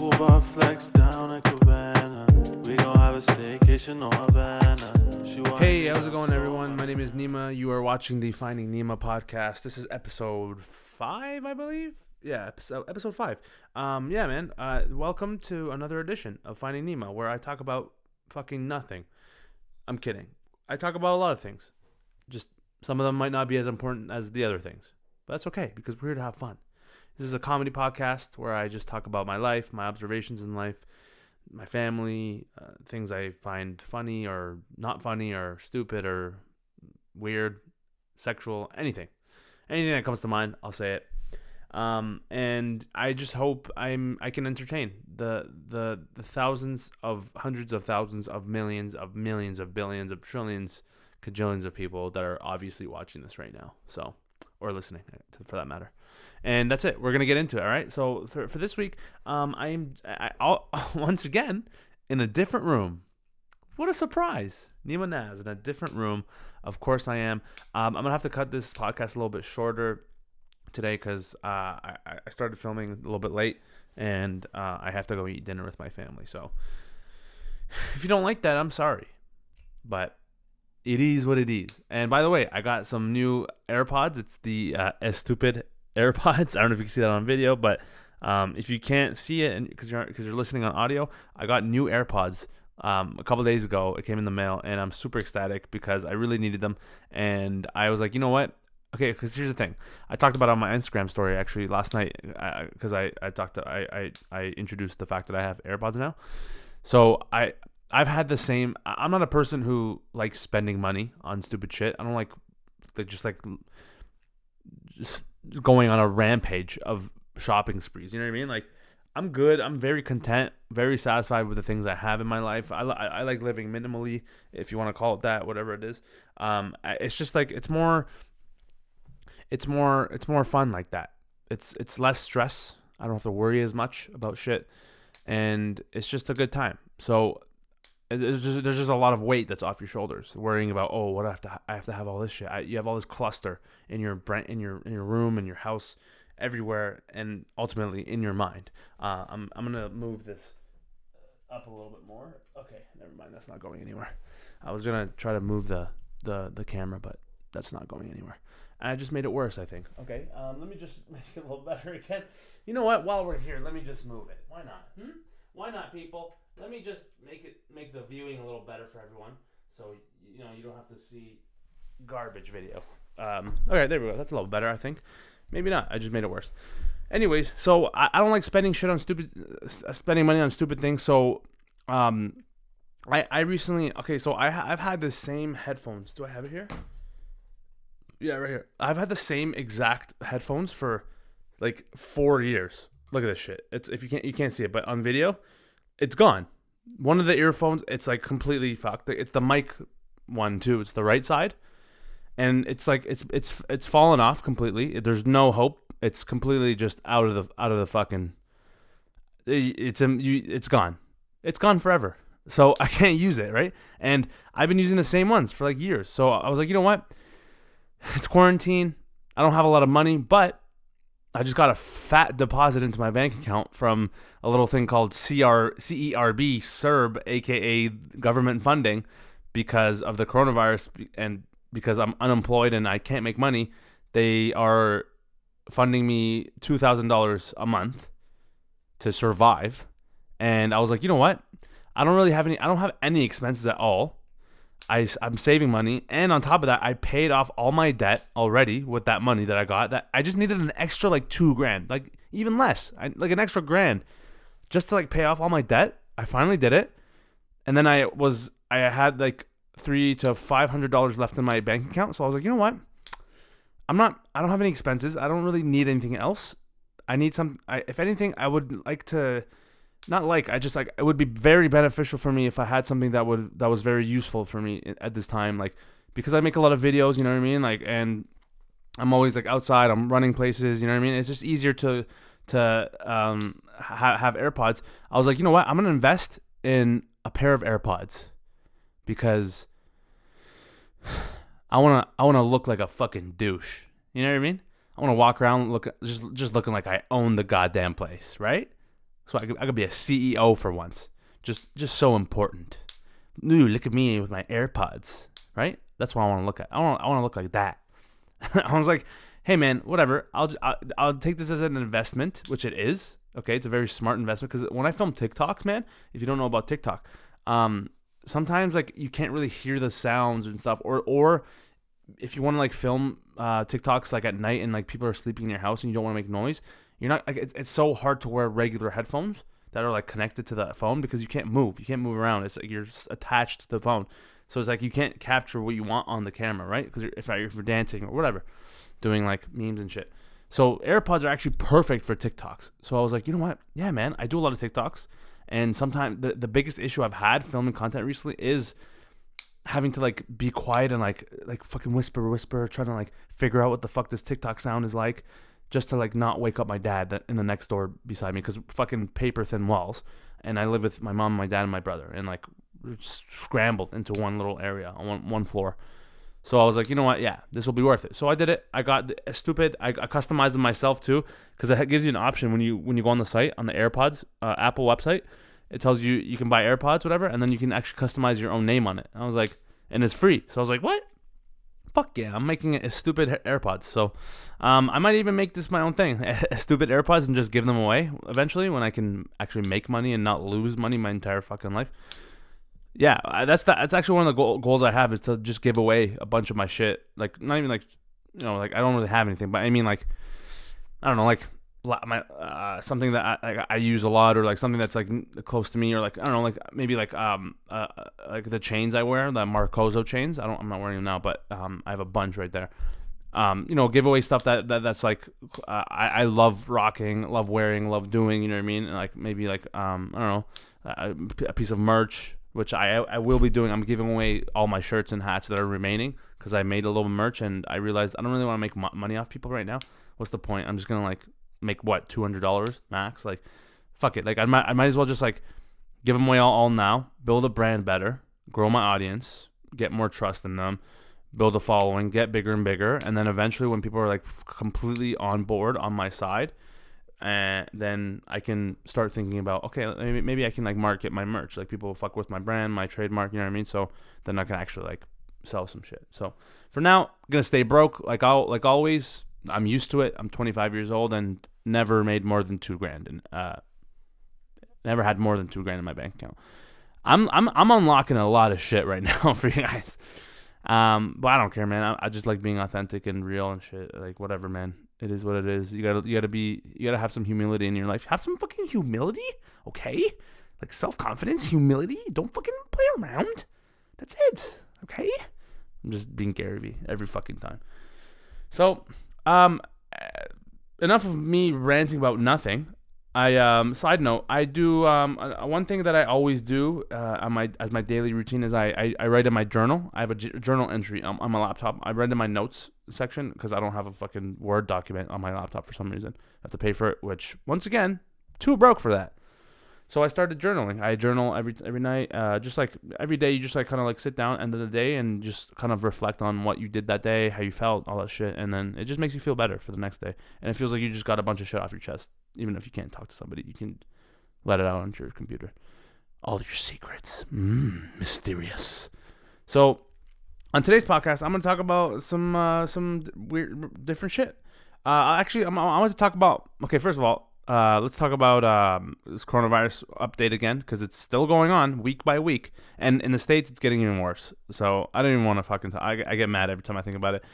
Pool bar flex down in Cabana. We gon' have a staycation on Havana. Hey, how's it going, everyone? My name is Neema. You are watching the Finding Neema podcast. This is episode 5, I believe. Yeah, episode 5. Yeah, man. Welcome to another edition of Finding Neema, where I talk about fucking nothing. I'm kidding. I talk about a lot of things. Just some of them might not be as important as the other things, but that's okay because we're here to have fun. This is a comedy podcast where I just talk about my life, my observations in life, my family, things I find funny or not funny or stupid or weird, sexual, anything that comes to mind, I'll say it. And I just hope I can entertain the thousands of hundreds of thousands of millions of billions of trillions, cajillions of people that are obviously watching this right now. So, or listening for that matter. And that's it. We're going to get into it. All right. So for this week, I'll once again in a different room. What a surprise. Neema Naz in a different room. Of course I am. I'm going to have to cut this podcast a little bit shorter today because I started filming a little bit late and I have to go eat dinner with my family. So if you don't like that, I'm sorry. But it is what it is. And by the way, I got some new AirPods. It's the stupid AirPods. I don't know if you can see that on video, but if you can't see it because you're listening on audio, I got new AirPods a couple days ago. It came in the mail, and I'm super ecstatic because I really needed them. And I was like, you know what? Okay, because here's the thing. I talked about it on my Instagram story actually last night because I introduced the fact that I have AirPods now. So I've had the same. I'm not a person who likes spending money on stupid shit. I don't like just going on a rampage of shopping sprees. You know what I mean? Like, I'm good. I'm very content, very satisfied with the things I have in my life. I like living minimally, if you want to call it that, whatever it is. It's just like it's more fun like that. It's less stress. I don't have to worry as much about shit, and it's just a good time. So there's just a lot of weight that's off your shoulders, worrying about what I have to have all this shit. You have all this cluster in your brain, in your room, in your house, everywhere, and ultimately in your mind. I'm gonna move this up a little bit more. Okay, never mind. That's not going anywhere. I was gonna try to move the camera, but that's not going anywhere. And I just made it worse, I think. Okay, let me just make it a little better again. You know what? While we're here, let me just move it. Why not? Why not, people? Let me just make the viewing a little better for everyone, so you don't have to see garbage video. Okay, there we go. That's a little better, I think. Maybe not. I just made it worse. Anyways, so I don't like spending money on stupid things. So I recently I've had the same headphones. Do I have it here? Yeah, right here. I've had the same exact headphones for like 4 years. Look at this shit. It's if you can't see it, but on video, it's gone. One of the earphones, it's like completely fucked. It's the mic one too. It's the right side, and it's like it's fallen off completely. There's no hope. It's completely just out of the fucking. It's gone. It's gone forever. So I can't use it, right? And I've been using the same ones for like years. So I was like, you know what? It's quarantine. I don't have a lot of money, but I just got a fat deposit into my bank account from a little thing called CERB, aka government funding, because of the coronavirus and because I'm unemployed and I can't make money. They are funding me $2,000 a month to survive. And I was like, you know what? I don't have any expenses at all. I'm saving money, and on top of that, I paid off all my debt already with that money that I got. That I just needed an extra like $2,000, like even less, like an extra $1,000, just to like pay off all my debt. I finally did it, and then I had like $300 to $500 left in my bank account. So I was like, you know what? I don't have any expenses. I don't really need anything else. I need if anything, I would like to. It would be very beneficial for me if I had something that was very useful for me at this time, like, because I make a lot of videos, you know what I mean, like, and I'm always like outside, I'm running places, you know what I mean. It's just easier to have AirPods. I was like, you know what, I'm gonna invest in a pair of AirPods because I wanna look like a fucking douche, you know what I mean. I want to walk around just looking like I own the goddamn place, right? So I could be a CEO for once. Just so important. Ooh, look at me with my AirPods, right? That's what I want to look at. I want to look like that. I was like, hey man, whatever. I'll take this as an investment, which it is. Okay, it's a very smart investment because when I film TikToks, man, if you don't know about TikTok, sometimes like you can't really hear the sounds and stuff, or if you want to like film TikToks like at night and like people are sleeping in your house and you don't want to make noise, you're not like it's so hard to wear regular headphones that are like connected to the phone because you can't move around. It's like you're just attached to the phone, so it's like you can't capture what you want on the camera, right? Because if you're dancing or whatever, doing like memes and shit. So AirPods are actually perfect for TikToks. So I was like, you know what? Yeah, man, I do a lot of TikToks, and sometimes the biggest issue I've had filming content recently is having to like be quiet and like fucking whisper, trying to like figure out what the fuck this TikTok sound is like, just to like not wake up my dad in the next door beside me, because fucking paper thin walls, and I live with my mom, my dad, and my brother, and like we're scrambled into one little area on one floor. So I was like, you know what? Yeah, this will be worth it. So I did it. I got I customized them myself too, because it gives you an option when you go on the site, on the AirPods Apple website. It tells you can buy AirPods, whatever, and then you can actually customize your own name on it. I was like, and it's free. So I was like, what? Fuck yeah, I'm making it a stupid AirPods. So I might even make this my own thing, a stupid AirPods, and just give them away eventually when I can actually make money and not lose money my entire fucking life. Yeah, that's actually one of the goals I have, is to just give away a bunch of my shit. Like, not even like, like I don't really have anything, but I mean like, I don't know, like my something that I use a lot, or like something that's like close to me, or like I don't know, like maybe like the chains I wear, the Marcoso chains. I'm not wearing them now, but I have a bunch right there. Give away stuff that's like I love rocking, love wearing, love doing. You know what I mean? And like maybe like I don't know, a piece of merch, which I will be doing. I'm giving away all my shirts and hats that are remaining, because I made a little merch and I realized I don't really want to make money off people right now. What's the point? I'm just gonna like make what, $200 max? Like, fuck it. Like I might as well just like give them away all now, build a brand better, grow my audience, get more trust in them, build a following, get bigger and bigger, and then eventually when people are like completely on board on my side, and then I can start thinking about, okay, maybe I can like market my merch. Like people will fuck with my brand, my trademark, you know what I mean? So then I can actually like sell some shit. So for now, I'm gonna stay broke like always. I'm used to it. I'm 25 years old and never made more than $2,000, and never had more than $2,000 in my bank account. I'm unlocking a lot of shit right now for you guys. But I don't care, man. I just like being authentic and real and shit. Like whatever, man. It is what it is. You gotta have some humility in your life. Have some fucking humility, okay? Like self-confidence, humility. Don't fucking play around. That's it, okay? I'm just being Gary Vee every fucking time. So, enough of me ranting about nothing. Side note, I do one thing that I always do as my daily routine is I write in my journal. I have a journal entry on my laptop. I write in my notes section because I don't have a fucking Word document on my laptop for some reason. I have to pay for it, which once again, too broke for that. So I started journaling. I journal every night, just like every day. You just like kind of like sit down end of the day and just kind of reflect on what you did that day, how you felt, all that shit, and then it just makes you feel better for the next day. And it feels like you just got a bunch of shit off your chest. Even if you can't talk to somebody, you can let it out onto your computer. All your secrets, mysterious. So on today's podcast, I'm gonna talk about some weird, different shit. Actually, I want to talk about. Okay, first of all. Let's talk about this coronavirus update again, because it's still going on week by week, and in the States it's getting even worse. So I don't even want to fucking I get mad every time I think about it.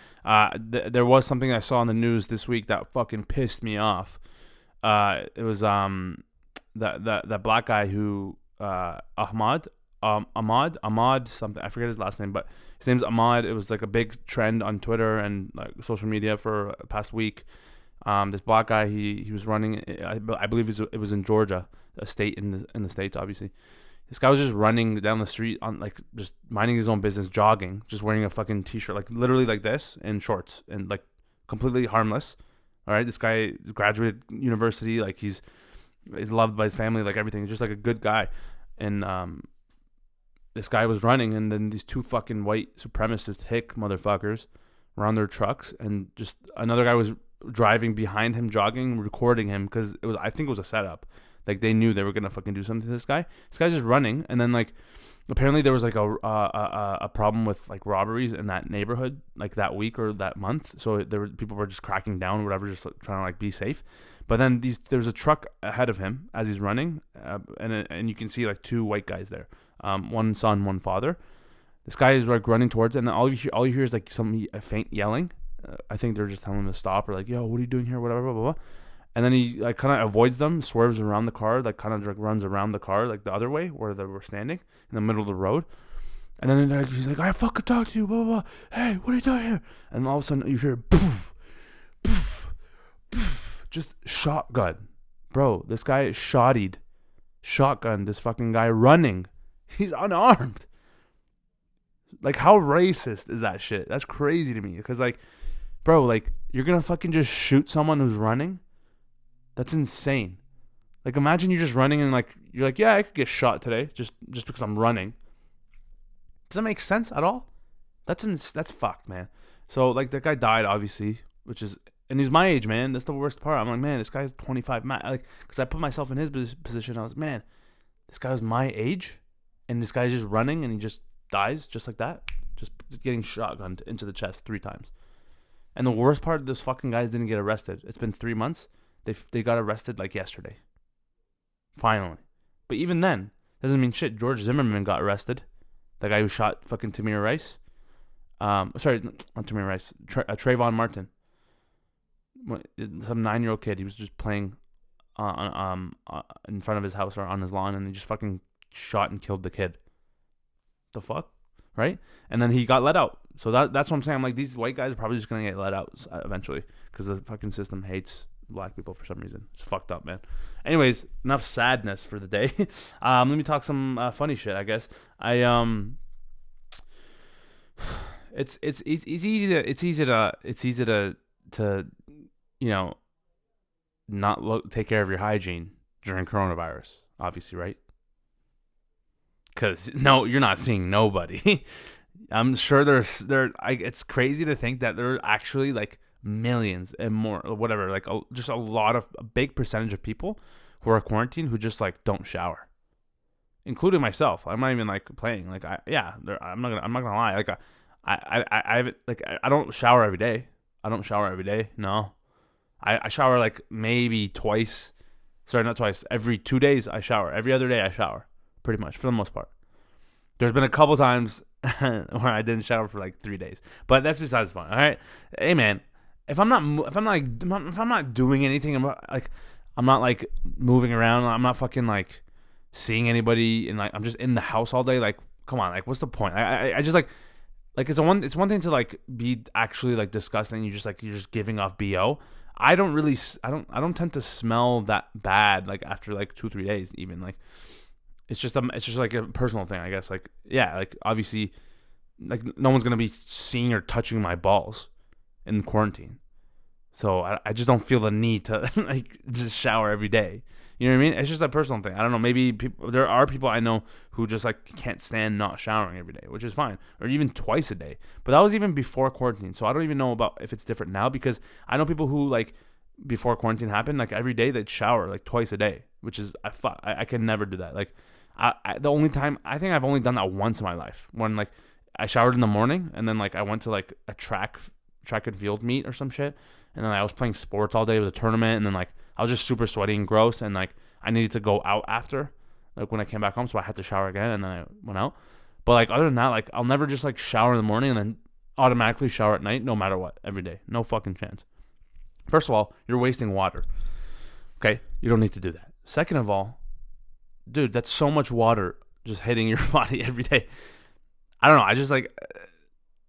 There was something I saw on the news this week that fucking pissed me off. It was that black guy who Ahmad something, I forget his last name, but his name's Ahmad. It was like a big trend on Twitter and like social media for the past week. This black guy, he was running. I believe it was in Georgia, a state in the States, obviously. This guy was just running down the street on like just minding his own business, jogging, just wearing a fucking t-shirt, like literally like this, and shorts, and like completely harmless. All right, this guy graduated university, like he's loved by his family, like everything, just like a good guy. And this guy was running, and then these two fucking white supremacist hick motherfuckers were on their trucks, and just another guy was driving behind him, jogging, recording him, because I think it was a setup. Like they knew they were gonna fucking do something to this guy. This guy's just running, and then like apparently there was like a problem with like robberies in that neighborhood like that week or that month. So people were just cracking down or whatever, just like, trying to like be safe. But then there's a truck ahead of him as he's running, and you can see like two white guys there, one son, one father. This guy is like running towards it, and then all you hear is like a faint yelling. I think they're just telling him to stop or like, yo, what are you doing here? Whatever, blah, blah, blah. And then he like kind of avoids them, swerves around the car, like kind of like runs around the car like the other way where they were standing in the middle of the road. And then like, he's like, I fucking talk to you, blah, blah, blah. Hey, what are you doing here? And all of a sudden you hear poof, poof, poof, just shotgun. Bro, this guy is shotgun this fucking guy running. He's unarmed. Like, how racist is that shit? That's crazy to me. Because, like, bro, like, you're going to fucking just shoot someone who's running? That's insane. Like, imagine you're just running and, like, you're like, yeah, I could get shot today just because I'm running. Does that make sense at all? That's fucked, man. So, like, that guy died, obviously, and he's my age, man. That's the worst part. I'm like, man, this guy's 25. Like, because I put myself in his position. I was, man, this guy was my age, and this guy's just running, and he just dies just like that, just getting shotgunned into the chest 3 times. And the worst part, those fucking guys didn't get arrested. It's been 3 months. They got arrested like yesterday. Finally. But even then, doesn't mean shit. George Zimmerman got arrested. The guy who shot fucking Tamir Rice. Sorry, not Tamir Rice. Trayvon Martin. Some 9-year-old kid. He was just playing in front of his house or on his lawn, and he just fucking shot and killed the kid. The fuck, right? And then he got let out. So that's what I'm saying. I'm like, these white guys are probably just gonna get let out eventually because the fucking system hates black people for some reason. It's fucked up, man. Anyways, enough sadness for the day. Let me talk some funny shit, I guess. It's easy to you know, not take care of your hygiene during coronavirus, obviously, right? Because no, you're not seeing nobody. I'm sure it's crazy to think that there are actually like millions and more, or whatever, like just a big percentage of people who are quarantined who just like don't shower, including myself. I'm not even like playing. Like I'm not gonna lie. Like I don't shower every day. No, I shower like maybe twice. Sorry, not twice. Every 2 days I shower. Every other day I shower. Pretty much, for the most part. There's been a couple times where I didn't shower for like 3 days, but that's besides the point. All right, hey man, if I'm not doing anything, I'm not like moving around. I'm not fucking like seeing anybody, and like I'm just in the house all day. Like, come on, like what's the point? I just like it's one thing to like be actually like disgusting. You're just giving off BO. I don't tend to smell that bad like after like 2-3 days even. Like it's just like a personal thing, I guess. Like, yeah, like obviously like no one's gonna be seeing or touching my balls in quarantine, so I just don't feel the need to like just shower every day. You know what I mean? It's just a personal thing. I don't know. Maybe there are people I know who just like can't stand not showering every day, which is fine, or even twice a day. But that was even before quarantine, so I don't even know about if it's different now, because I know people who like before quarantine happened, like every day they'd shower like twice a day, which is I can never do that. Like the only time I think I've only done that once in my life, when like I showered in the morning and then like I went to like a track and field meet or some shit, and then I was playing sports all day with a tournament, and then like I was just super sweaty and gross, and like I needed to go out after, like when I came back home, so I had to shower again, and then I went out. But like other than that, like I'll never just like shower in the morning and then automatically shower at night, no matter what, every day. No fucking chance. First of all, you're wasting water. Okay, you don't need to do that. Second of all, dude, that's so much water just hitting your body every day. I don't know. I just like,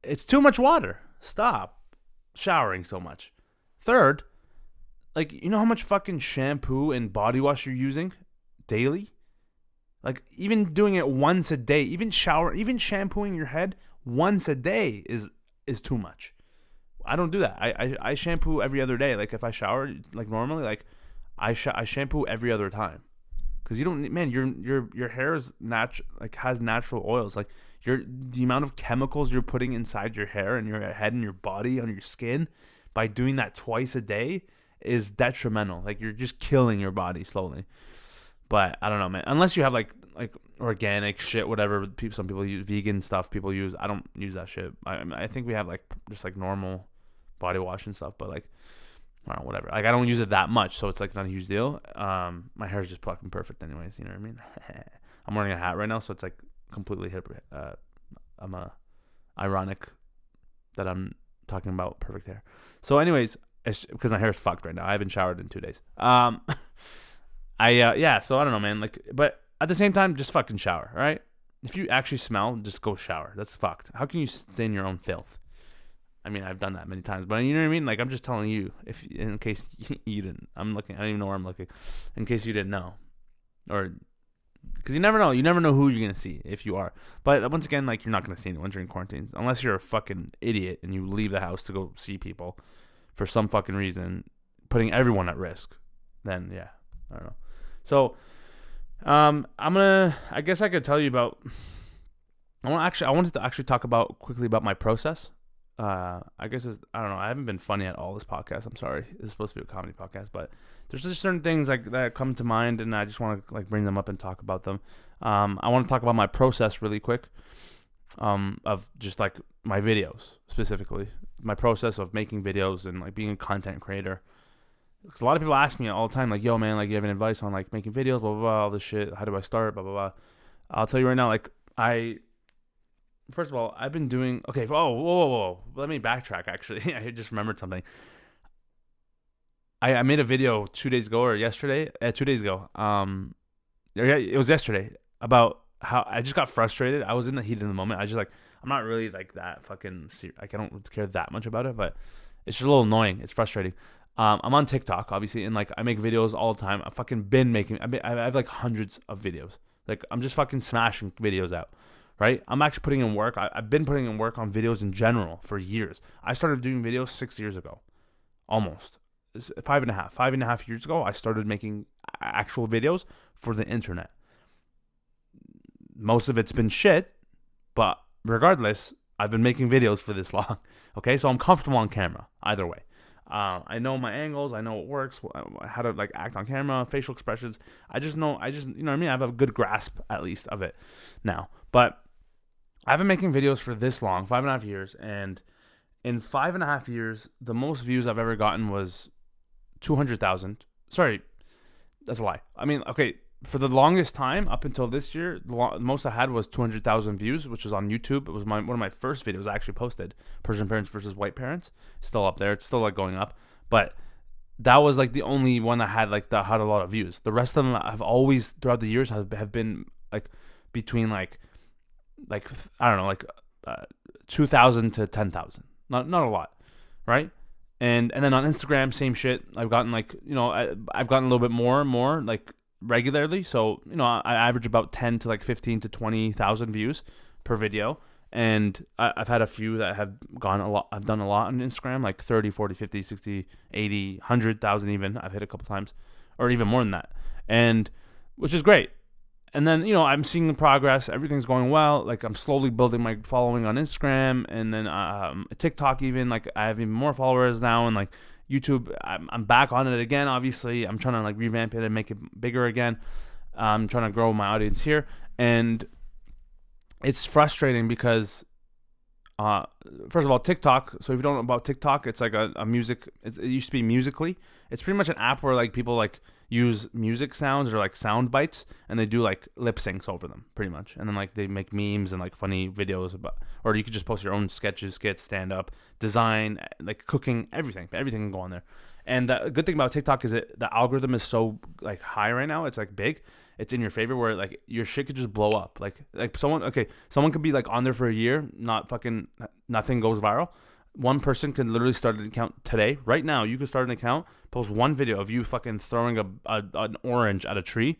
it's too much water. Stop showering so much. Third, like, you know how much fucking shampoo and body wash you're using daily? Like, even doing it once a day, even shampooing your head once a day is too much. I don't do that. I shampoo every other day. Like, if I shower like normally, like I shampoo every other time. Because you don't, man, your hair is has natural oils. Like the amount of chemicals you're putting inside your hair and your head and your body on your skin by doing that twice a day is detrimental. Like, you're just killing your body slowly. But I don't know, man. Unless you have like organic shit, whatever. Some people use vegan stuff. People use. I don't use that shit. I think we have like just like normal body wash and stuff. But like, I don't know, whatever. Like I don't use it that much, so it's like not a huge deal. My hair's just fucking perfect, anyways. You know what I mean? I'm wearing a hat right now, so it's like completely hip. I'm ironic that I'm talking about perfect hair. So, anyways, it's because my hair is fucked right now. I haven't showered in 2 days. So I don't know, man. Like, but at the same time, just fucking shower, all right? If you actually smell, just go shower. That's fucked. How can you stain your own filth? I mean, I've done that many times, but you know what I mean? Like, I'm just telling you, in case you didn't. I'm looking. I don't even know where I'm looking. In case you didn't know, or because you never know. You never know who you're gonna see if you are. But once again, like, you're not gonna see anyone during quarantine unless you're a fucking idiot and you leave the house to go see people for some fucking reason, putting everyone at risk. Then yeah, I don't know. So, I guess I could tell you about. I wanted to actually talk quickly about my process. I guess I don't know. I haven't been funny at all this podcast. I'm sorry. It's supposed to be a comedy podcast, but there's just certain things like that come to mind, and I just want to like bring them up and talk about them. I want to talk about my process really quick. Of just like my videos specifically, my process of making videos and like being a content creator. Because a lot of people ask me all the time, like, "Yo, man, like, you have any advice on like making videos, blah blah blah, all this shit? How do I start, blah blah blah?" I'll tell you right now, like, first of all, I've been doing okay. Whoa. Let me backtrack. Actually, I just remembered something. I made a video 2 days ago or yesterday. 2 days ago. It was yesterday about how I just got frustrated. I was in the heat of the moment. I'm not really like that fucking serious. Like I don't care that much about it, but it's just a little annoying. It's frustrating. I'm on TikTok, obviously, and like I make videos all the time. I've fucking been making. I have like hundreds of videos. Like I'm just fucking smashing videos out, right? I'm actually putting in work. I've been putting in work on videos in general for years. I started doing videos 6 years ago, almost. It's 5.5 years ago. I started making actual videos for the internet. Most of it's been shit, but regardless, I've been making videos for this long. Okay, so I'm comfortable on camera either way. I know my angles. I know what works. How to like act on camera, facial expressions. I just you know what I mean. I have a good grasp at least of it now. But I've been making videos for this long, 5.5 years, and in 5.5 years, the most views I've ever gotten was 200,000. Sorry, that's a lie. I mean, okay. For the longest time, up until this year, the most I had was 200,000 views, which was on YouTube. It was one of my first videos I actually posted, Persian parents versus white parents. It's still up there. It's still like going up. But that was like the only one that had a lot of views. The rest of them have always, throughout the years, have been like between like I don't know, like 2,000 to 10,000. Not a lot, right? And then on Instagram, same shit. I've gotten like, I've gotten a little bit more like regularly, so I average about 10 to like 15 to 20,000 views per video, and I've had a few that have gone a lot. I've done a lot on Instagram, like 30, 40, 50, 60, 80, 100,000 even. I've hit a couple times, or even more than that, and which is great. And then I'm seeing the progress. Everything's going well. Like I'm slowly building my following on Instagram, and then TikTok even. Like I have even more followers now, and like YouTube, I'm back on it again. Obviously, I'm trying to like revamp it and make it bigger again. I'm trying to grow my audience here, and it's frustrating because, first of all, TikTok. So if you don't know about TikTok, it's like a music. It used to be Musically. It's pretty much an app where like people like use music sounds or like sound bites, and they do like lip syncs over them, pretty much. And then like they make memes and like funny videos about, or you could just post your own sketches, skits, stand up, design, like cooking, everything can go on there. And the good thing about TikTok is the algorithm is so like high right now. It's like big. It's in your favor where like your shit could just blow up. Like someone could be like on there for a year, nothing goes viral. One person can literally start an account today, right now. You can start an account, post one video of you fucking throwing an orange at a tree,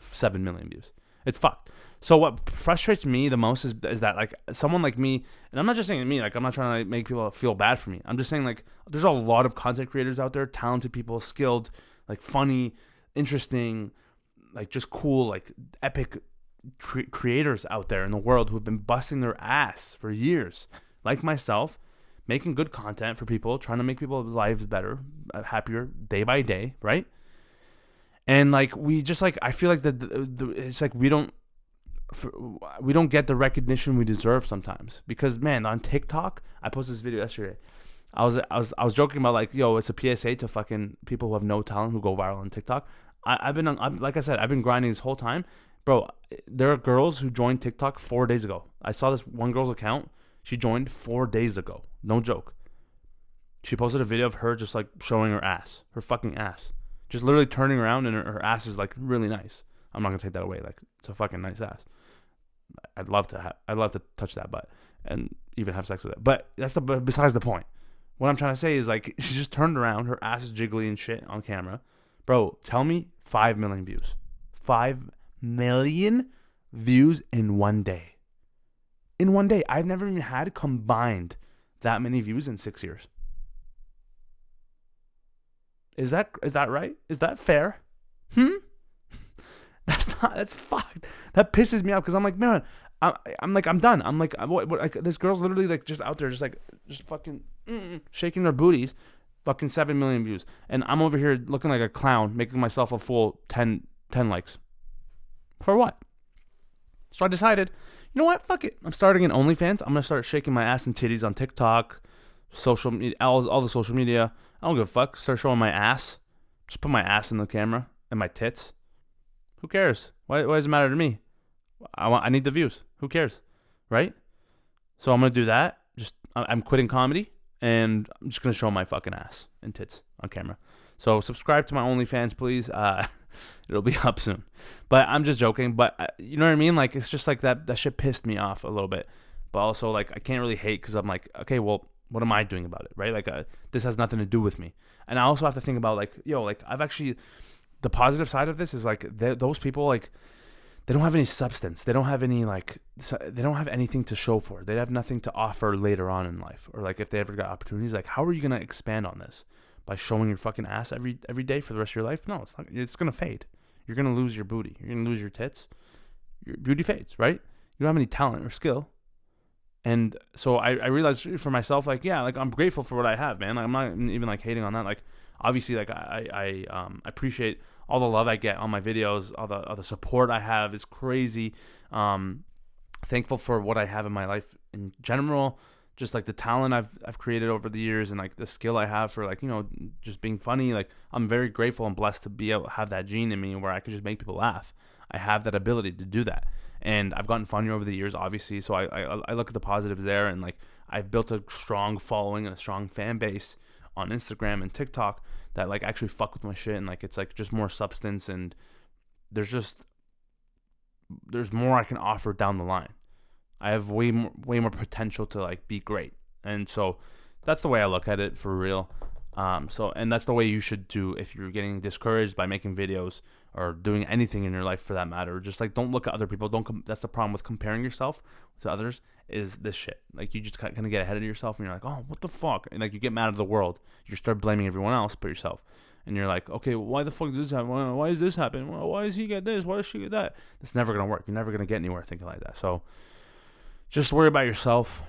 7 million views. It's fucked. So what frustrates me the most is that like someone like me, and I'm not just saying me, like I'm not trying to like make people feel bad for me. I'm just saying like there's a lot of content creators out there, talented people, skilled, like funny, interesting, like just cool, like epic creators out there in the world who've been busting their ass for years, like myself, making good content for people, trying to make people's lives better, happier day by day, right? And like we just like I feel like it's like we don't get the recognition we deserve sometimes. Because man, on TikTok, I posted this video yesterday. I was joking about like, yo, it's a PSA to fucking people who have no talent who go viral on TikTok. Like I said, I've been grinding this whole time, bro. There are girls who joined TikTok 4 days ago. I saw this one girl's account. She joined 4 days ago. No joke. She posted a video of her just like showing her ass, her fucking ass, just literally turning around, and her ass is like really nice. I'm not gonna take that away. Like it's a fucking nice ass. I'd love to touch that butt and even have sex with it. But besides the point. What I'm trying to say is like she just turned around, her ass is jiggly and shit on camera. Bro, tell me 5 million views. 5 million views in one day. In one day. I've never even had combined that many views in 6 years. Is that right? Is that fair? That's fucked. That pisses me off because I'm like, man, I'm done. I'm like, this girl's literally like just out there, just fucking shaking their booties, fucking 7 million views, and I'm over here looking like a clown, making myself a full 10 likes. For what? So I decided, you know what? Fuck it. I'm starting an OnlyFans. I'm gonna start shaking my ass and titties on TikTok, social media, all the social media. I don't give a fuck. Start showing my ass. Just put my ass in the camera and my tits. Who cares? Why does it matter to me? I need the views. Who cares? Right? So I'm going to do that. I'm quitting comedy, and I'm just going to show my fucking ass and tits on camera. So subscribe to my OnlyFans, please. It'll be up soon. But I'm just joking. But you know what I mean? Like, it's just like that shit pissed me off a little bit. But also, like, I can't really hate because I'm like, okay, well, what am I doing about it? Right? Like, this has nothing to do with me. And I also have to think about, like, yo, like, I've actually... The positive side of this is like those people, like, they don't have any substance. They don't have any they don't have anything to show for. They have nothing to offer later on in life, or like if they ever got opportunities. Like, how are you gonna expand on this by showing your fucking ass every day for the rest of your life? No, it's not. It's gonna fade. You're gonna lose your booty. You're gonna lose your tits. Your beauty fades, right? You don't have any talent or skill. And so I realized for myself, like, yeah, like I'm grateful for what I have, man. Like, I'm not even like hating on that. Like, obviously, like I appreciate all the love I get on my videos, all the support I have is crazy. Thankful for what I have in my life in general, just like the talent I've created over the years, and like the skill I have for, like, you know, just being funny. Like, I'm very grateful and blessed to be able to have that gene in me where I could just make people laugh. I have that ability to do that, and I've gotten funnier over the years, obviously. So I look at the positives there, and like I've built a strong following and a strong fan base on Instagram and TikTok that like actually fuck with my shit, and like it's like just more substance, and there's more I can offer down the line. I have way more potential to like be great, and so that's the way I look at it for real. And that's the way you should do if you're getting discouraged by making videos or doing anything in your life for that matter. Just like don't look at other people. That's the problem with comparing yourself to others, is this shit. Like, you just kind of get ahead of yourself, and you're like, oh, what the fuck? And like you get mad at the world. You start blaming everyone else but yourself. And you're like, okay, well, why the fuck does this happen? Why does this happen? Why does he get this? Why does she get that? It's never gonna work. You're never gonna get anywhere thinking like that. So just worry about yourself.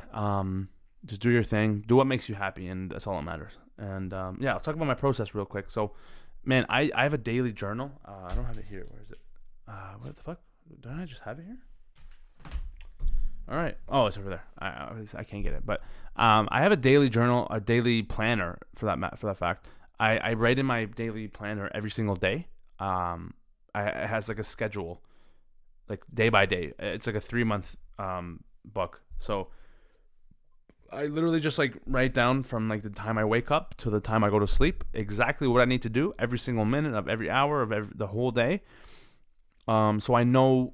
Just do your thing. Do what makes you happy, and that's all that matters. And yeah, I'll talk about my process real quick. So, man, I have a daily journal. I don't have it here. Where is it? What the fuck? Don't I just have it here? All right. Oh, it's over there. I can't get it. But I have a daily journal, a daily planner for that fact. I write in my daily planner every single day. It has like a schedule, like day by day. It's like a 3-month book. So I literally just like write down from like the time I wake up to the time I go to sleep exactly what I need to do every single minute of every hour of the whole day. So I know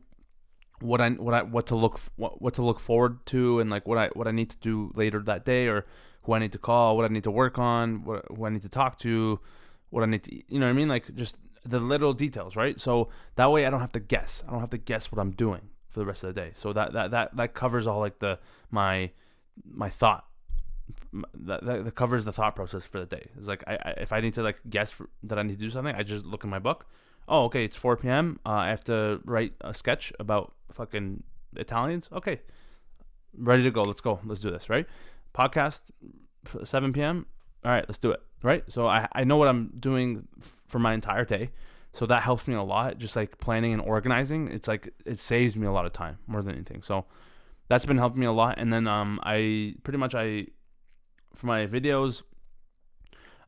what to look forward to, and like what I need to do later that day, or who I need to call, what I need to work on, who I need to talk to, what I need to, you know what I mean? Like just the little details, right? So that way I don't have to guess. I don't have to guess what I'm doing for the rest of the day. So that covers all like my thought. That covers the thought process for the day. It's like if I need to like guess that I need to do something, I just look in my book. Oh, okay, it's 4 p.m. I have to write a sketch about fucking Italians. Okay, ready to go. Let's go. Let's do this, right? Podcast, 7 p.m. All right, let's do it, right? So I know what I'm doing for my entire day. So that helps me a lot. Just like planning and organizing, it's like it saves me a lot of time more than anything. So that's been helping me a lot. And then I pretty much for my videos,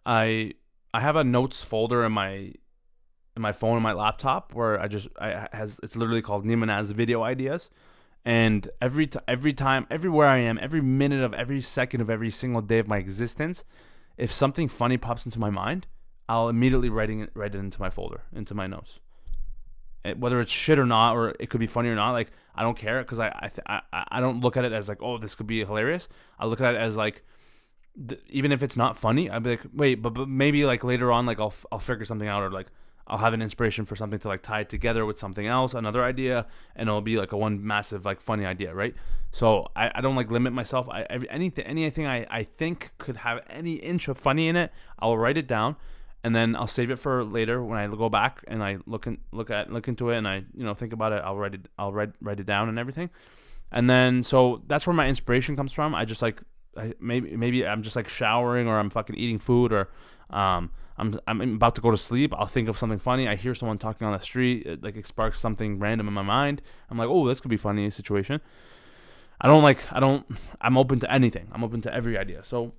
I have a notes folder in my phone and my laptop where it's literally called Neema Video Ideas. And every time, everywhere I am, every minute of every second of every single day of my existence, if something funny pops into my mind, I'll immediately write it into my folder, into my notes. Whether it's shit or not, or it could be funny or not, like I don't care, because I don't look at it as like, oh, this could be hilarious. I look at it as like, even if it's not funny, I'd be like, wait, but maybe like later on, like I'll figure something out, or like I'll have an inspiration for something to like tie it together with something else, another idea, and it'll be like a one massive like funny idea, right? So I don't like limit myself. Anything I think could have any inch of funny in it, I'll write it down, and then I'll save it for later when I go back and I look into it, and I think about it. I'll write it down and everything, and then so that's where my inspiration comes from. I just like maybe I'm just like showering, or I'm fucking eating food, or I'm about to go to sleep. I'll think of something funny. I hear someone talking on the street. It sparks something random in my mind. I'm like, oh, this could be funny situation. I'm open to anything. I'm open to every idea. So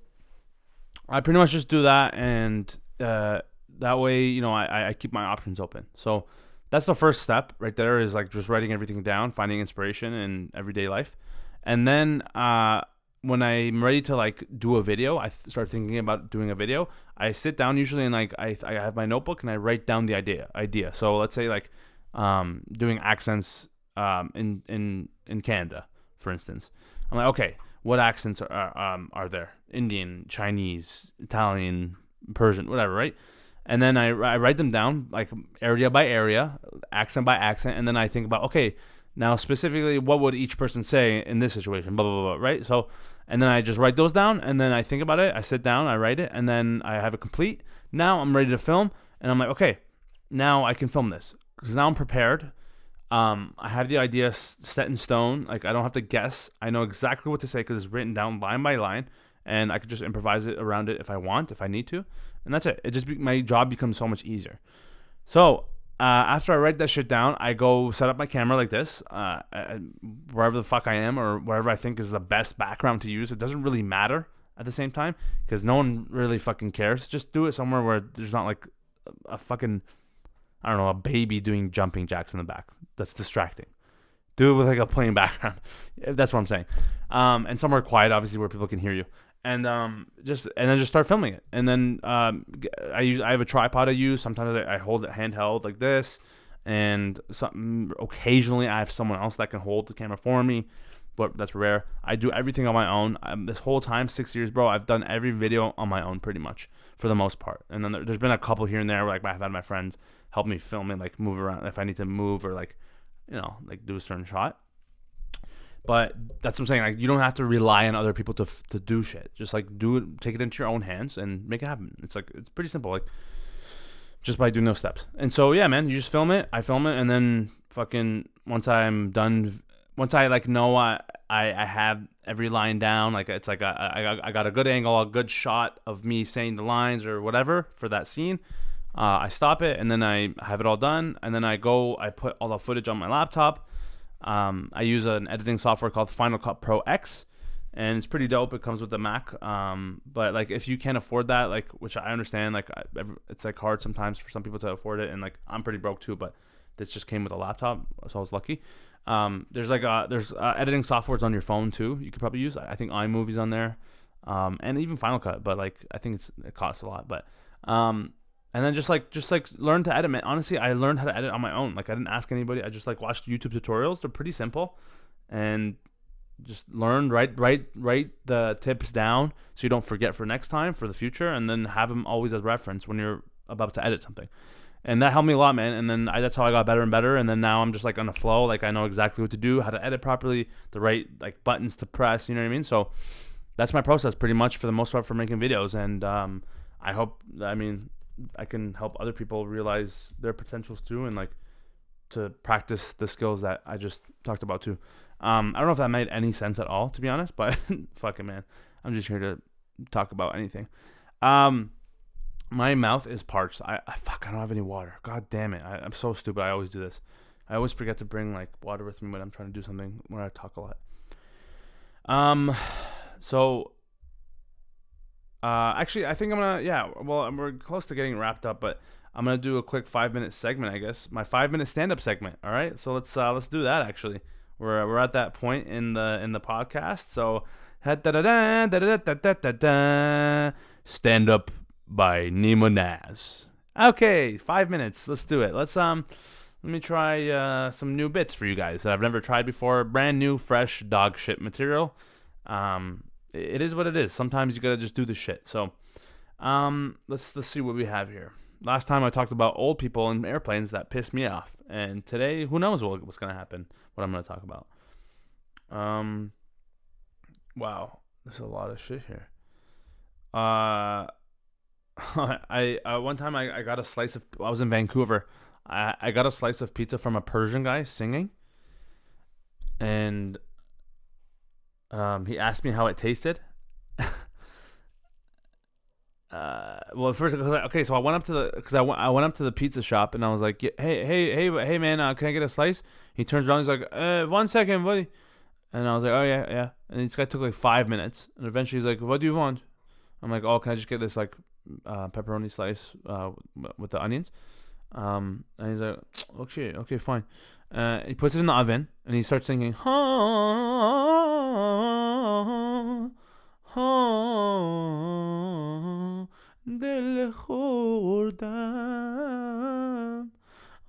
I pretty much just do that, and that way, I keep my options open. So that's the first step right there, is like just writing everything down, finding inspiration in everyday life. And then when I'm ready to like do a video, I start thinking about doing a video. I sit down usually, and like I have my notebook, and I write down the idea. So let's say like doing accents in Canada, for instance. I'm like, okay, what accents are there? Indian, Chinese, Italian, Persian, whatever, right? And then I write them down, like area by area, accent by accent, and then I think about, okay, now specifically, what would each person say in this situation, blah, blah, blah, right? So, and then I just write those down, and then I think about it, I sit down, I write it, and then I have it complete. Now I'm ready to film, and I'm like, okay, now I can film this, because now I'm prepared. I have the idea set in stone. Like, I don't have to guess. I know exactly what to say because it's written down line by line, and I could just improvise it around it if I need to, and that's it. My job becomes so much easier. So after I write that shit down, I go set up my camera like this, wherever the fuck I am, or wherever I think is the best background to use. It doesn't really matter at the same time, because no one really fucking cares. Just do it somewhere where there's not like a fucking, I don't know, a baby doing jumping jacks in the back. That's distracting. Do it with like a plain background. That's what I'm saying. And somewhere quiet, obviously, where people can hear you. And then just start filming it. And then I have a tripod I use. Sometimes I hold it handheld like this, and occasionally I have someone else that can hold the camera for me, but that's rare. I do everything on my own. This whole time, 6 years, bro, I've done every video on my own pretty much, for the most part. And then there's been a couple here and there where like I've had my friends help me film it, like move around if I need to move, or like like do a certain shot. But that's what I'm saying. Like, you don't have to rely on other people to do shit. Just like do it, take it into your own hands and make it happen. It's pretty simple. Like, just by doing those steps. And so yeah, man, you just film it. I film it, and then fucking once I'm done, once I like know I have every line down. Like, it's like I got a good angle, a good shot of me saying the lines or whatever for that scene. I stop it, and then I have it all done, and then I put all the footage on my laptop. I use an editing software called Final Cut Pro X, and it's pretty dope. It comes with the Mac. But like, if you can't afford that, like, which I understand, like it's like hard sometimes for some people to afford it, and like I'm pretty broke too, but this just came with a laptop, so I was lucky. There's editing softwares on your phone too. You could probably use. I think iMovie's on there, and even Final Cut, but like I think it costs a lot, but and then just like learn to edit. Man, honestly, I learned how to edit on my own. Like, I didn't ask anybody. I just like watched YouTube tutorials. They're pretty simple, and just learn, write the tips down so you don't forget for next time, for the future, and then have them always as reference when you're about to edit something. And that helped me a lot, man. And then that's how I got better and better. And then now I'm just like on a flow. Like, I know exactly what to do, how to edit properly, the right like buttons to press. You know what I mean? So that's my process pretty much for the most part for making videos. And I hope, I can help other people realize their potentials too, and like to practice the skills that I just talked about too. I don't know if that made any sense at all, to be honest, but fuck it, man. I'm just here to talk about anything. My mouth is parched. I don't have any water. God damn it. I'm so stupid. I always do this. I always forget to bring like water with me when I'm trying to do something when I talk a lot. So actually I think I'm gonna we're close to getting wrapped up, but I'm gonna do a quick 5-minute segment, I guess. My 5-minute stand-up segment. All right. So let's do that actually. We're at that point in the podcast. So stand up by Nemo Naz. Okay, 5 minutes. Let's do it. Let me try some new bits for you guys that I've never tried before. Brand new, fresh dog shit material. It is what it is. Sometimes you gotta just do the shit. So, let's see what we have here. Last time I talked about old people in airplanes that pissed me off, and today who knows what's gonna happen? What I'm gonna talk about. Wow, there's a lot of shit here. I one time I got a slice of. I was in Vancouver. I got a slice of pizza from a Persian guy singing, and he asked me how it tasted. Well, first, okay, so I went up to I went up to the pizza shop and I was like, hey, man, can I get a slice? He turns around, he's like, 1 second, buddy. And I was like, oh yeah. And this guy took like 5 minutes, and eventually he's like, what do you want? I'm like, oh, can I just get this like pepperoni slice with the onions? And he's like, okay, fine. He puts it in the oven and he starts singing, دل خوردم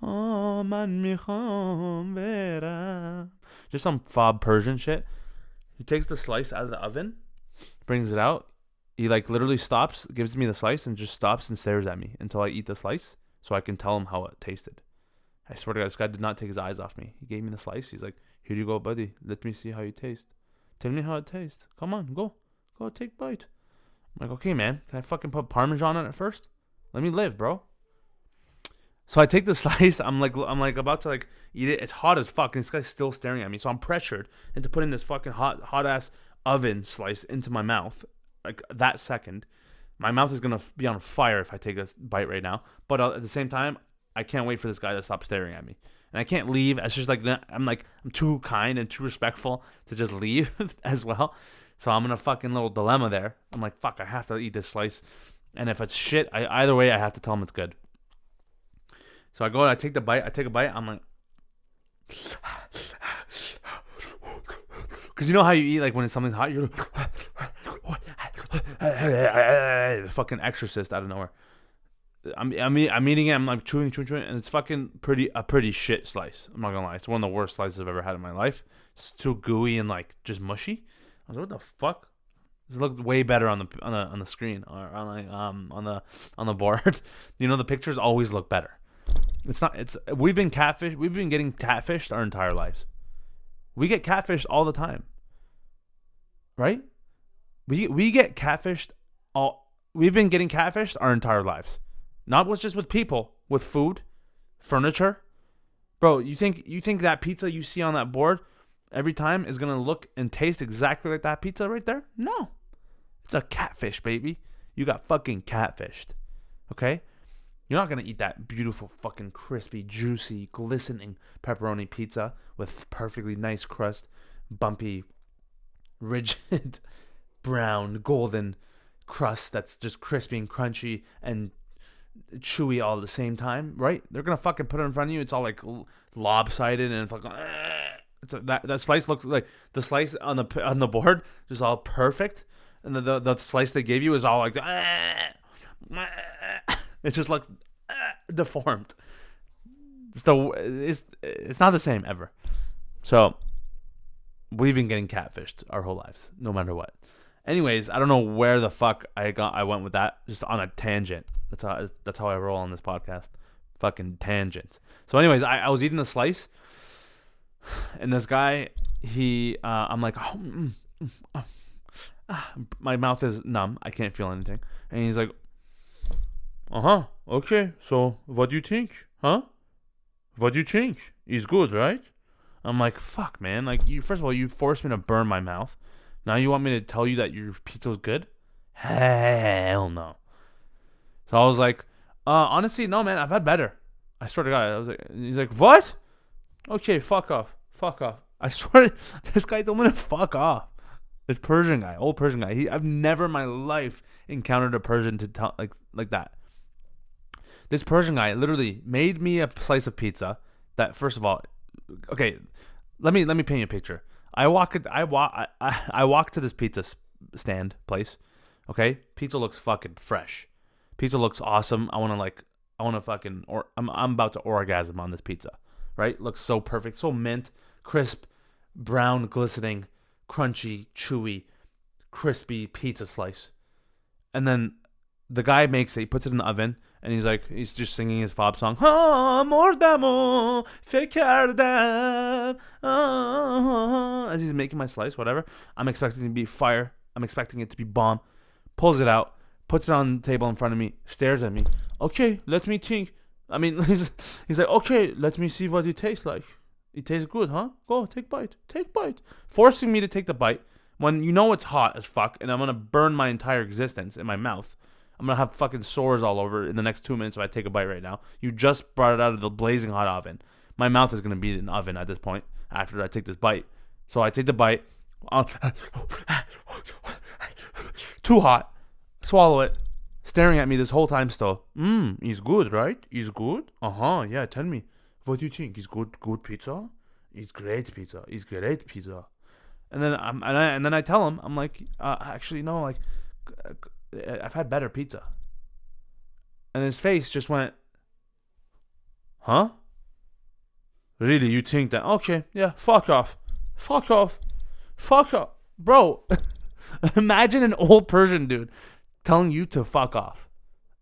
من میخوام برم. Just some fob Persian shit. He takes the slice out of the oven, brings it out. He like literally stops, gives me the slice, and just stops and stares at me until I eat the slice, so I can tell him how it tasted. I swear to God, this guy did not take his eyes off me. He gave me the slice. He's like, here you go, buddy. Let me see how you taste. Tell me how it tastes. Come on, go take a bite. I'm like, okay, man, can I fucking put Parmesan on it first? Let me live, bro. So I take the slice. I'm like about to like eat it. It's hot as fuck, and this guy's still staring at me. So I'm pressured into putting this fucking hot ass oven slice into my mouth. Like that second, my mouth is gonna be on fire if I take this bite right now. But at the same time, I can't wait for this guy to stop staring at me, and I can't leave. It's just like I'm too kind and too respectful to just leave as well. So I'm in a fucking little dilemma there. I'm like, fuck, I have to eat this slice, and if it's shit, either way, I have to tell him it's good. So I go and I take a bite. I'm like, because you know how you eat like when it's something hot, you're the fucking exorcist out of nowhere. I'm eating it. I'm like chewing, and it's fucking a pretty shit slice. I'm not gonna lie, it's one of the worst slices I've ever had in my life. It's too gooey and like just mushy. I was like, what the fuck? This looked way better on the screen or on the board. You know, the pictures always look better. We've been catfished. We've been getting catfished our entire lives. We get catfished all the time, right? We get catfished all. We've been getting catfished our entire lives. Not just with people, with food, furniture. Bro, you think that pizza you see on that board every time is gonna look and taste exactly like that pizza right there? No. It's a catfish, baby. You got fucking catfished. Okay? You're not gonna eat that beautiful fucking crispy, juicy, glistening pepperoni pizza with perfectly nice crust, bumpy, rigid, brown, golden crust that's just crispy and crunchy and chewy all at the same time, right? They're gonna fucking put it in front of you. It's all like lopsided and fucking. That slice looks like the slice on the board just all perfect, and the slice they gave you is all like. It just looks deformed. It's not the same ever. So we've been getting catfished our whole lives, no matter what. Anyways, I don't know where the fuck I went with that. Just on a tangent. That's how I roll on this podcast. Fucking tangents. So anyways, I was eating the slice, and this guy, I'm like, my mouth is numb. I can't feel anything. And he's like, okay. So what do you think? Huh? What do you think? He's good, right? I'm like, fuck, man. Like, first of all, you forced me to burn my mouth. Now you want me to tell you that your pizza's good? Hell no. So I was like, honestly, no, man, I've had better. I swear to God. I was like, he's like, what? Okay, fuck off. Fuck off. I swear, this guy told me to fuck off. This Persian guy, old Persian guy. I've never in my life encountered a Persian to tell like that. This Persian guy literally made me a slice of pizza. That first of all, okay, let me paint you a picture. I walk to this pizza stand place. Okay, pizza looks fucking fresh. Pizza looks awesome. I'm about to orgasm on this pizza. Right, looks so perfect, so mint, crisp, brown, glistening, crunchy, chewy, crispy pizza slice. And then the guy makes it. He puts it in the oven, and he's just singing his fob song. As he's making my slice, whatever. I'm expecting it to be fire. I'm expecting it to be bomb. Pulls it out, puts it on the table in front of me, stares at me. Okay, let me think. I mean, he's like, okay, let me see what it tastes like. It tastes good, huh? Go, take bite. Forcing me to take the bite when you know it's hot as fuck and I'm going to burn my entire existence in my mouth. I'm going to have fucking sores all over in the next 2 minutes if I take a bite right now. You just brought it out of the blazing hot oven. My mouth is going to be in an oven at this point after I take this bite. So I take the bite. Too hot. Swallow it. Staring at me this whole time still. He's good, right? He's good? Yeah, tell me. What do you think? He's good pizza? He's great pizza. And then I tell him, I'm like, actually, no, like, I've had better pizza. And his face just went, huh? Really, you think that? Okay, yeah, fuck off. Bro, imagine an old Persian dude telling you to fuck off.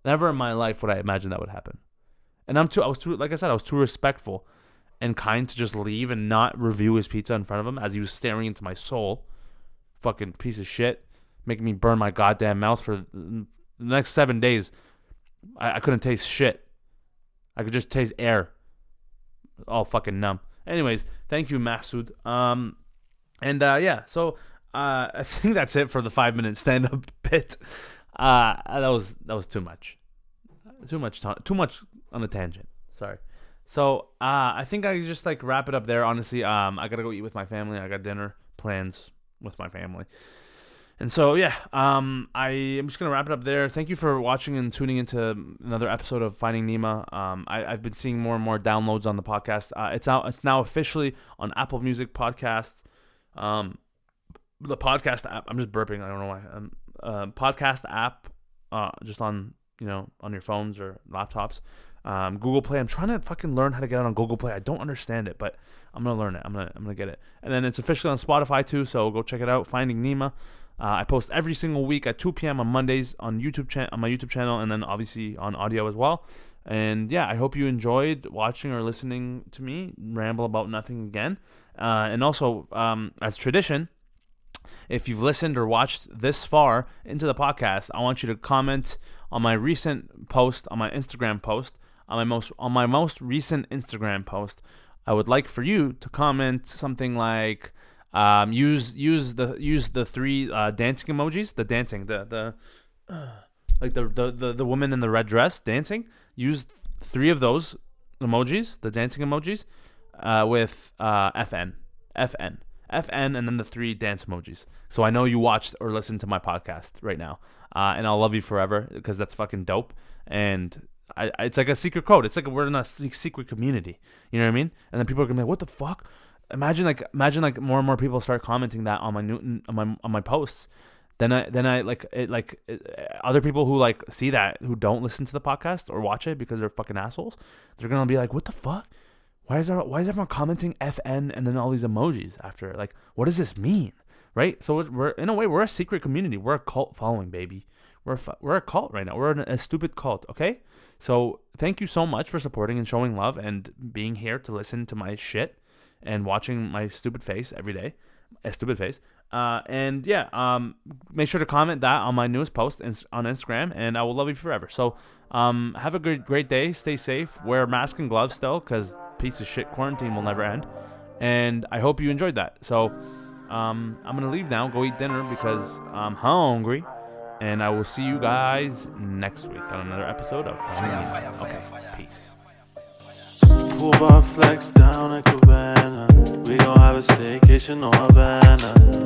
Never in my life would I imagine that would happen. And I was too respectful and kind to just leave and not review his pizza in front of him as he was staring into my soul. Fucking piece of shit. Making me burn my goddamn mouth for the next 7 days. I couldn't taste shit. I could just taste air. All fucking numb. Anyways, thank you, Masood. So I think that's it for the 5-minute stand-up bit. That was too much. Too much on a tangent. Sorry. So I think I just like wrap it up there. Honestly, I gotta go eat with my family. I got dinner plans with my family. And so I am just gonna wrap it up there. Thank you for watching and tuning into another episode of Finding Neema. I've been seeing more and more downloads on the podcast. It's now officially on Apple Music podcasts. The podcast app. I'm just burping. I don't know why. Podcast app. Just on on your phones or laptops. Google Play. I'm trying to fucking learn how to get it on Google Play. I don't understand it, but I'm gonna learn it. I'm gonna get it. And then it's officially on Spotify too. So go check it out. Finding Neema. I post every single week at 2 p.m. on Mondays on my YouTube channel, and then obviously on audio as well. And yeah, I hope you enjoyed watching or listening to me ramble about nothing again. And also, as tradition, if you've listened or watched this far into the podcast, I want you to comment on my recent post, on my Instagram post, on my most recent Instagram post. I would like for you to comment something like, use the three dancing emojis, the woman in the red dress dancing. Use 3 of those emojis, the dancing emojis, with FN, and then the 3 dance emojis. So I know you watched or listened to my podcast right now, and I'll love you forever because that's fucking dope. And it's like a secret code. It's like we're in a secret community. You know what I mean? And then people are gonna be like, "What the fuck?" Imagine like more and more people start commenting that on my posts. Then I other people who like see that who don't listen to the podcast or watch it because they're fucking assholes. They're gonna be like, "What the fuck? Why is everyone commenting FN and then all these emojis after? Like, what does this mean?" Right? So we're in a way we're a secret community. We're a cult following, baby. We're a cult right now. We're a stupid cult. Okay. So thank you so much for supporting and showing love and being here to listen to my shit and watching my stupid face every day. A stupid face. Make sure to comment that on my newest post on Instagram, and I will love you forever. So have a great day. Stay safe. Wear a mask and gloves still, because piece of shit quarantine will never end. And I hope you enjoyed that. So I'm gonna leave now, go eat dinner because I'm hungry. And I will see you guys next week on another episode of Finding Nemo. Okay, peace. Pool bar flex down in Cabana. We gon' have a staycation on Havana.